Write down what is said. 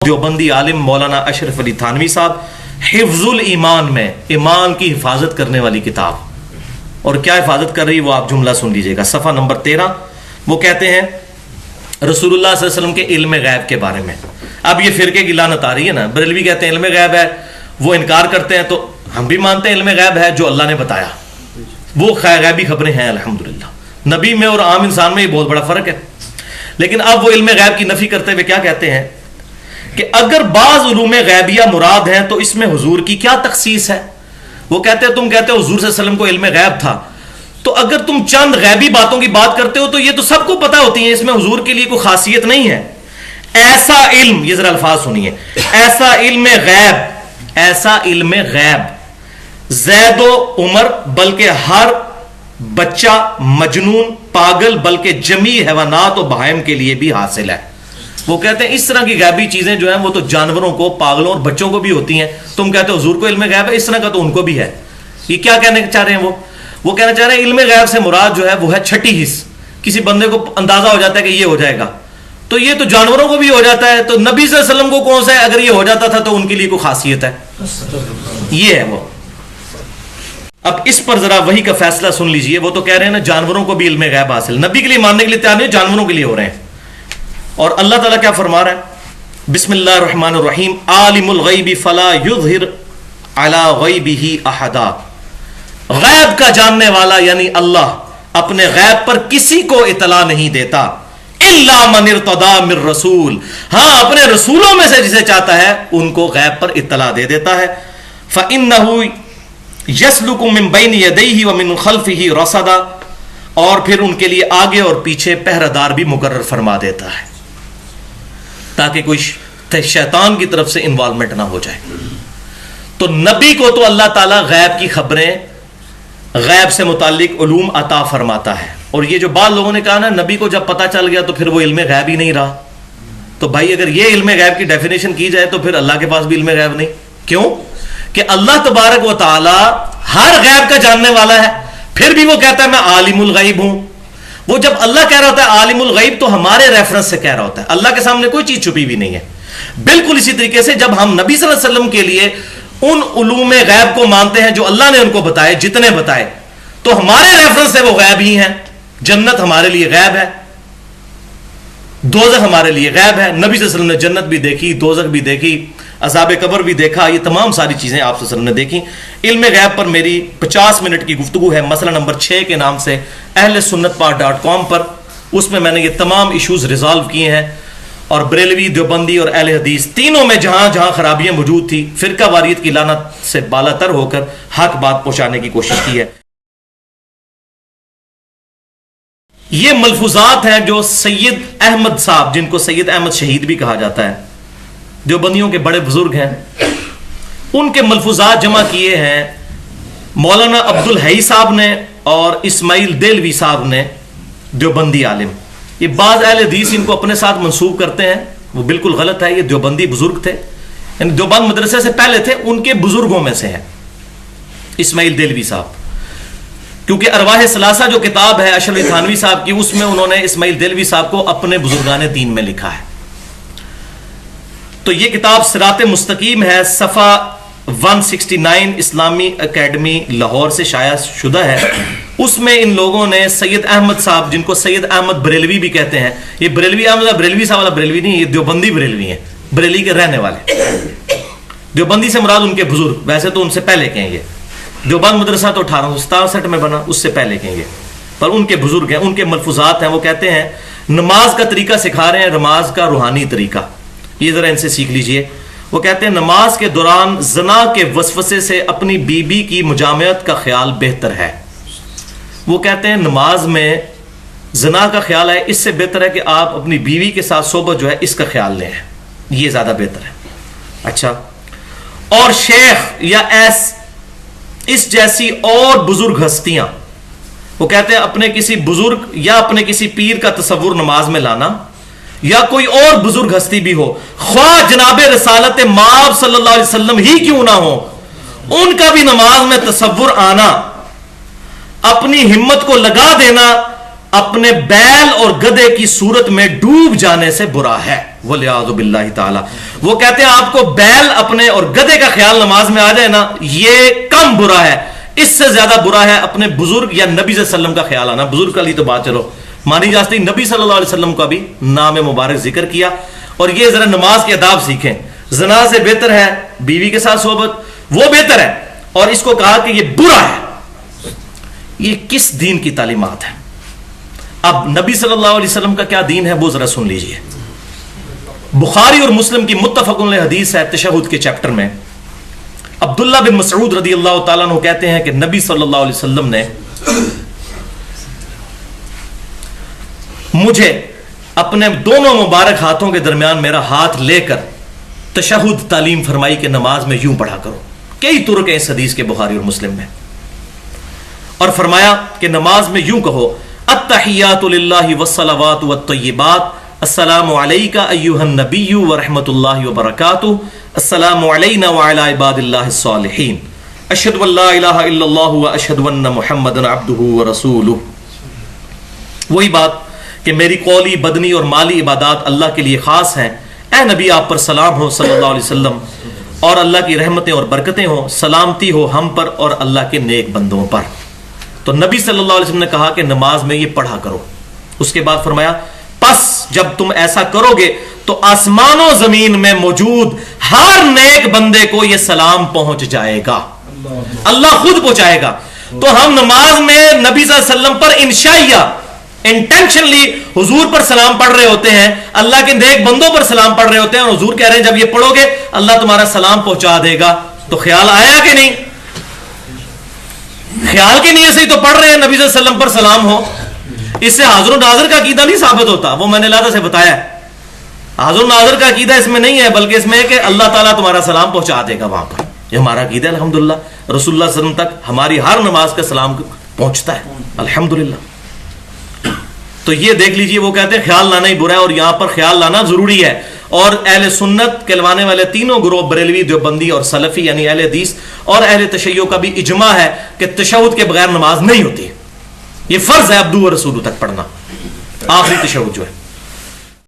دیوبندی عالم مولانا اشرف علی تھانوی صاحب حفظ الایمان میں ایمان کی حفاظت کرنے والی کتاب، اور کیا حفاظت کر رہی وہ آپ جملہ سن لیجئے گا، صفحہ نمبر 13۔ وہ کہتے ہیں رسول اللہ صلی اللہ علیہ وسلم کے علم غیب کے بارے میں۔ اب یہ فرقے کی لعنت آ رہی ہے نا، بریلوی کہتے ہیں علم غیب ہے، وہ انکار کرتے ہیں، تو ہم بھی مانتے ہیں علم غیب ہے جو اللہ نے بتایا، وہ غیبی خبریں ہیں الحمدللہ۔ نبی میں اور عام انسان میں یہ بہت بڑا فرق ہے۔ لیکن اب وہ علم غیب کی نفی کرتے ہوئے کیا کہتے ہیں کہ اگر بعض علوم غیبیہ مراد ہیں تو اس میں حضور کی کیا تخصیص ہے؟ وہ کہتے ہیں تم کہتے ہو حضور صلی اللہ علیہ وسلم کو علم غیب تھا، تو اگر تم چند غیبی باتوں کی بات کرتے ہو تو یہ تو سب کو پتہ ہوتی ہیں، اس میں حضور کے لیے کوئی خاصیت نہیں ہے۔ ایسا علم، یہ ذرا الفاظ سنیے، ایسا علم غیب زید و عمر بلکہ ہر بچہ مجنون پاگل بلکہ جمیع حیوانات و بہائم کے لیے بھی حاصل ہے۔ وہ کہتے ہیں اس طرح کی غیبی چیزیں جو ہیں وہ تو جانوروں کو، پاگلوں اور بچوں کو بھی ہوتی ہیں، تم کہتے ہو حضور کو علم غیب ہے، اس طرح کا تو ان کو بھی ہے۔ یہ کیا کہنے چاہ رہے ہیں؟ وہ کہنا چاہ رہے ہیں علم غیب سے مراد جو ہے وہ ہے چھٹی حص، کسی بندے کو اندازہ ہو جاتا ہے کہ یہ ہو جائے گا، تو یہ تو جانوروں کو بھی ہو جاتا ہے، تو نبی صلی اللہ علیہ وسلم کو کون سا ہے؟ اگر یہ ہو جاتا تھا تو ان کے لیے کوئی خاصیت ہے؟ یہ ہے وہ۔ اب اس پر ذرا وحی کا فیصلہ سن لیجئے۔ وہ تو کہہ رہے ہیں نا جانوروں کو بھی علم غیب حاصل، نبی کے لیے ماننے کے لیے تیار نہیں، جانوروں کے لیے ہو رہے ہیں۔ اور اللہ تعالیٰ کیا فرما رہا ہے؟ بسم اللہ الرحمن الرحیم، عالم الغیب فلا یظہر علی غیبہ احدا۔ غیب کا جاننے والا یعنی اللہ اپنے غیب پر کسی کو اطلاع نہیں دیتا، الا من ارتضی من رسول، ہاں اپنے رسولوں میں سے جسے چاہتا ہے ان کو غیب پر اطلاع دے دیتا ہے۔ فإنہ یسلک من بین یدیہ ومن خلفہ رصدا، اور پھر ان کے لیے آگے اور پیچھے پہرہ دار بھی مقرر فرما دیتا ہے تاکہ کوئی شیطان کی طرف سے انوالومنٹ نہ ہو جائے۔ تو نبی کو تو اللہ تعالیٰ غیب کی خبریں، غیب سے متعلق علوم عطا فرماتا ہے، اور یہ جو بعض لوگوں نے کہا نا نبی کو جب پتہ چل گیا تو پھر وہ علم غیب ہی نہیں رہا، تو بھائی اگر یہ علم غیب کی ڈیفینیشن کی جائے تو پھر اللہ کے پاس بھی علم غیب نہیں۔ کیوں کہ اللہ تبارک و تعالی ہر غیب کا جاننے والا ہے، پھر بھی وہ کہتا ہے میں عالم الغیب ہوں۔ وہ جب اللہ کہہ رہا ہوتا ہے عالم الغیب تو ہمارے ریفرنس سے کہہ رہا ہوتا ہے، اللہ کے سامنے کوئی چیز چھپی بھی نہیں ہے۔ بالکل اسی طریقے سے جب ہم نبی صلی اللہ علیہ وسلم کے لیے ان علوم غیب کو مانتے ہیں جو اللہ نے ان کو بتائے، جتنے بتائے، تو ہمارے ریفرنس سے وہ غیب ہی ہیں۔ جنت ہمارے لیے غیب ہے، دوزخ ہمارے لیے غیب ہے، نبی صلی اللہ علیہ وسلم نے جنت بھی دیکھی، دوزخ بھی دیکھی، عذاب قبر بھی دیکھا، یہ تمام ساری چیزیں آپ صلی اللہ علیہ وسلم نے دیکھی۔ علم غیب پر میری 50 منٹ کی گفتگو ہے، مسئلہ نمبر 6 کے نام سے اہل سنت پاک.com پر، اس میں نے یہ تمام ایشوز ریزالو کیے ہیں، اور بریلوی، دیوبندی اور اہل حدیث تینوں میں جہاں جہاں خرابیاں موجود تھی، فرقہ واریت کی لعنت سے بالا تر ہو کر حق بات پہنچانے کی کوشش کی ہے۔ یہ ملفوظات ہیں جو سید احمد صاحب، جن کو سید احمد شہید بھی کہا جاتا ہے، دیوبندیوں کے بڑے بزرگ ہیں، ان کے ملفوظات جمع کیے ہیں مولانا عبدالحی صاحب نے اور اسماعیل دہلوی صاحب نے، دیوبندی عالم۔ یہ بعض اہل حدیث ان کو اپنے ساتھ منسوب کرتے ہیں، وہ بالکل غلط ہے۔ یہ دیوبندی بزرگ تھے، یعنی دیوبند مدرسے سے پہلے تھے، ان کے بزرگوں میں سے ہیں اسماعیل دہلوی صاحب، کیونکہ ارواح ثلاثہ جو کتاب ہے اشرف علی تھانوی صاحب کی، اس میں انہوں نے اسماعیل دہلوی صاحب کو اپنے بزرگان دین میں لکھا ہے۔ تو یہ کتاب صراط مستقیم ہے، صفحہ 169 اسلامی اکیڈمی لاہور سے شائع شدہ ہے۔ اس میں ان لوگوں نے سید احمد صاحب، جن کو سید احمد بریلوی بھی کہتے ہیں، یہ بریلوی احمد بریلوی صاحب والا بریلوی نہیں، یہ دیوبندی بریلوی ہیں، بریلی کے رہنے والے۔ دیوبندی سے مراد ان کے بزرگ، ویسے تو ان سے پہلے کہیں گے، دیوبند مدرسہ تو 1867 میں بنا، اس سے پہلے کہیں گے، پر ان کے بزرگ ہیں۔ ان کے ملفوظات ہیں، وہ کہتے ہیں نماز کا طریقہ سکھا رہے ہیں، نماز کا روحانی طریقہ، یہ ذرا ان سے سیکھ لیجئے۔ وہ کہتے ہیں نماز کے دوران زنا کے وسوسے سے اپنی بیوی کی مجامعت کا خیال بہتر ہے۔ وہ کہتے ہیں نماز میں زنا کا خیال ہے، اس سے بہتر ہے کہ آپ اپنی بیوی کے ساتھ صحبت جو ہے اس کا خیال لیں، یہ زیادہ بہتر ہے۔ اچھا، اور شیخ یا اس جیسی اور بزرگ ہستیاں، وہ کہتے ہیں اپنے کسی بزرگ یا اپنے کسی پیر کا تصور نماز میں لانا، یا کوئی اور بزرگ ہستی بھی ہو، خواہ جناب رسالت مآب صلی اللہ علیہ وسلم ہی کیوں نہ ہو، ان کا بھی نماز میں تصور آنا، اپنی ہمت کو لگا دینا اپنے بیل اور گدھے کی صورت میں ڈوب جانے سے برا ہے، وَلِعَاذُ بِاللَّهِ تعالی۔ وہ کہتے ہیں آپ کو بیل اپنے اور گدھے کا خیال نماز میں آ جائے نا، یہ کم برا ہے، اس سے زیادہ برا ہے اپنے بزرگ یا نبی صلی اللہ علیہ وسلم کا خیال آنا۔ بزرگ کا لی تو بات چلو مانی جاتی، نبی صلی اللہ علیہ وسلم کا بھی نام مبارک ذکر کیا۔ اور یہ ذرا نماز کے آداب سیکھیں، زنا سے بہتر ہے بیوی کے ساتھ صحبت، وہ بہتر ہے، اور اس کو کہا کہ یہ برا ہے۔ یہ کس دین کی تعلیمات ہے؟ اب نبی صلی اللہ علیہ وسلم کا کیا دین ہے وہ ذرا سن لیجئے۔ بخاری اور مسلم کی متفق علیہ حدیث ہے تشہد کے چیپٹر میں، عبداللہ بن مسعود رضی اللہ تعالیٰ عنہ کہتے ہیں کہ نبی صلی اللہ علیہ وسلم نے مجھے اپنے دونوں مبارک ہاتھوں کے درمیان میرا ہاتھ لے کر تشہد تعلیم فرمائی کہ نماز میں یوں پڑھا کرو۔ کئی طرق ہیں اس حدیث کے بخاری اور مسلم میں، اور فرمایا کہ نماز میں یوں کہو التحیات للہ والصلوات والطیبات، السلام علیک ایہا النبی ورحمۃ اللہ وبرکاتہ، السلام علینا وعلی عباد اللہ الصالحین، اشہد ان لا الہ الا اللہ واشہد ان محمدا عبدہ ورسولہ۔ وہی بات کہ میری قولی بدنی اور مالی عبادات اللہ کے لیے خاص ہیں، اے نبی آپ پر سلام ہو صلی اللہ علیہ وسلم، اور اللہ کی رحمتیں اور برکتیں ہوں، سلامتی ہو ہم پر اور اللہ کے نیک بندوں پر۔ تو نبی صلی اللہ علیہ وسلم نے کہا کہ نماز میں یہ پڑھا کرو۔ اس کے بعد فرمایا پس جب تم ایسا کرو گے تو آسمان و زمین میں موجود ہر نیک بندے کو یہ سلام پہنچ جائے گا، اللہ خود پہنچائے گا۔ تو ہم نماز میں نبی صلی اللہ علیہ وسلم پر انشائیہ انٹینشنلی حضور پر سلام پڑھ رہے ہوتے ہیں، اللہ کے نیک بندوں پر سلام پڑھ رہے ہوتے ہیں، اور حضور کہہ رہے ہیں جب یہ پڑھو گے اللہ تمہارا سلام پہنچا دے گا۔ تو خیال آیا کہ نہیں؟ خیال کی نیت سے ہی تو پڑھ رہے ہیں نبی صلی اللہ علیہ وسلم پر سلام ہو۔ اس سے حاضر و ناظر کا عقیدہ نہیں ثابت ہوتا، وہ میں نے لادہ سے بتایا ہے۔ حاضر و ناظر کا عقیدہ اس میں نہیں ہے، بلکہ اس میں ہے کہ اللہ تعالیٰ تمہارا سلام پہنچا دے گا وہاں پر۔ یہ ہمارا عقیدہ ہے الحمدللہ، رسول اللہ صلی اللہ علیہ وسلم تک ہماری ہر نماز کا سلام پہنچتا ہے الحمدللہ۔ تو یہ دیکھ لیجئے، وہ کہتے ہیں خیال لانا ہی برا ہے، اور یہاں پر خیال لانا ضروری ہے۔ اور اہل سنت کہلوانے والے تینوں گروہ، بریلوی، دیوبندی اور سلفی یعنی اہل حدیث اور اہل تشیع کا بھی اجماع ہے کہ تشہد کے بغیر نماز نہیں ہوتی، یہ فرض ہے عبدو و رسولو تک پڑھنا، آخری تشہد جو ہے۔